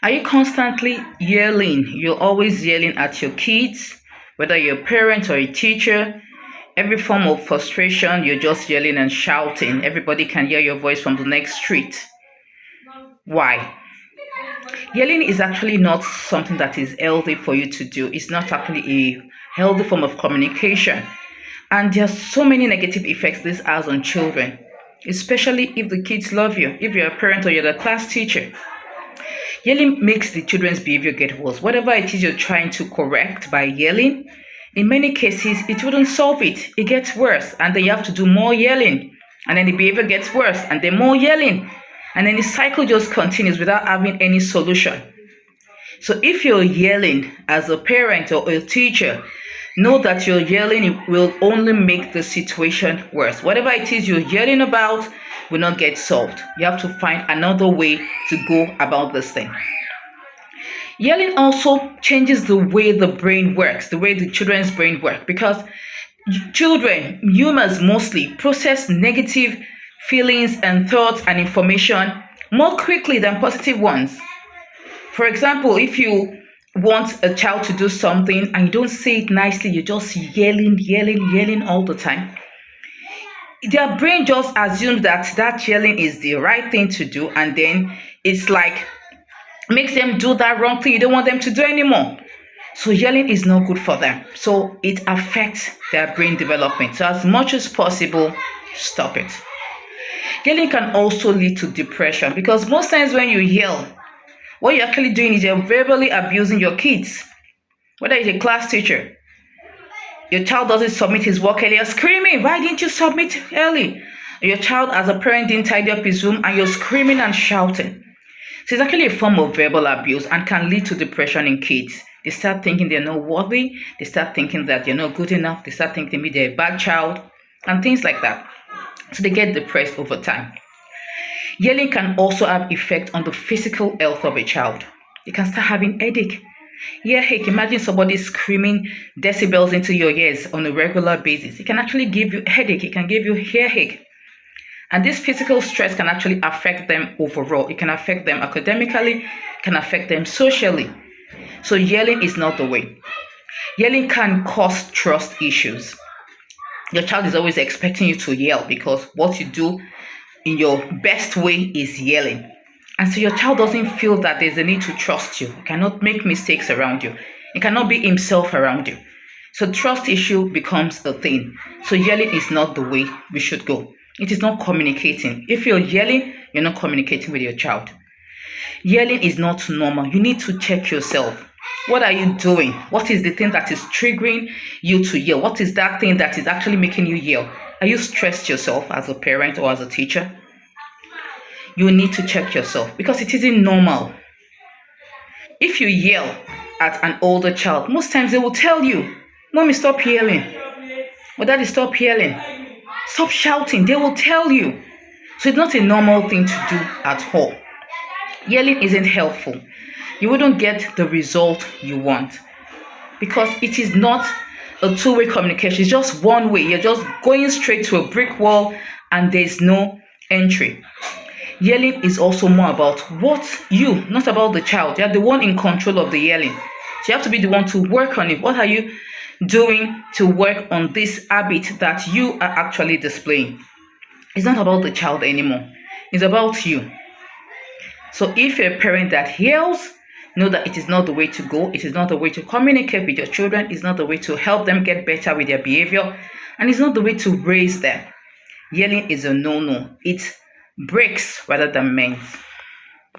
Are you constantly yelling? You're always yelling at your kids, whether you're a parent or a teacher. Every form of frustration, you're just yelling and shouting. Everybody can hear your voice from the next street. Why? Yelling is actually not something that is healthy for you to do. It's not actually a healthy form of communication. And there's so many negative effects this has on children, especially if the kids love you, if you're a parent or you're the class teacher. Yelling makes the children's behavior get worse. Whatever it is you're trying to correct by yelling, in many cases, it wouldn't solve it. It gets worse, and then you have to do more yelling, and then the behavior gets worse, and then more yelling, and then the cycle just continues without having any solution. So if you're yelling as a parent or a teacher, know that your yelling will only make the situation worse. Whatever it is you're yelling about will not get solved. You have to find another way to go about this thing. Yelling also changes the way the brain works, the way the children's brain works, because children, humans mostly, process negative feelings and thoughts and information more quickly than positive ones. For example, if you want a child to do something and you don't say it nicely, you're just yelling all the time, their brain just assumes that yelling is the right thing to do, and then it's like makes them do that wrong thing you don't want them to do anymore. So yelling is not good for them. So it affects their brain development. So as much as possible, stop it. Yelling can also lead to depression, because most times when you yell, what you're actually doing is you're verbally abusing your kids. Whether it's a class teacher, your child doesn't submit his work early, you're screaming, why didn't you submit early? Your child as a parent didn't tidy up his room and you're screaming and shouting. So it's actually a form of verbal abuse and can lead to depression in kids. They start thinking they're not worthy. They start thinking that they're not good enough. They start thinking maybe they're a bad child and things like that. So they get depressed over time. Yelling can also have effect on the physical health of a child. You can start having headache. Earache. Imagine somebody screaming decibels into your ears on a regular basis. It can actually give you headache. It can give you earache. And this physical stress can actually affect them overall. It can affect them academically. It can affect them socially. So yelling is not the way. Yelling can cause trust issues. Your child is always expecting you to yell because what you do in your best way is yelling. And so your child doesn't feel that there's a need to trust you. He cannot make mistakes around you. He cannot be himself around you. So trust issue becomes a thing. So yelling is not the way we should go. It is not communicating. If you're yelling, you're not communicating with your child. Yelling is not normal. You need to check yourself. What are you doing? What is the thing that is triggering you to yell? What is that thing that is actually making you yell? Are you stressed yourself as a parent or as a teacher? You need to check yourself because it isn't normal. If you yell at an older child, most times they will tell you, Mommy, stop yelling. Or Daddy, stop yelling. Stop shouting. They will tell you. So it's not a normal thing to do at all. Yelling isn't helpful. You wouldn't get the result you want because it is not a two-way communication. It's just one way. You're just going straight to a brick wall and there's no entry. Yelling is also more about not about the child. You're the one in control of the yelling. So you have to be the one to work on it. What are you doing to work on this habit that you are actually displaying? It's not about the child anymore. It's about you. So if you're a parent that yells, know that it is not the way to go. It is not the way to communicate with your children. It's not the way to help them get better with their behavior. And it's not the way to raise them. Yelling is a no-no. It breaks rather than mends.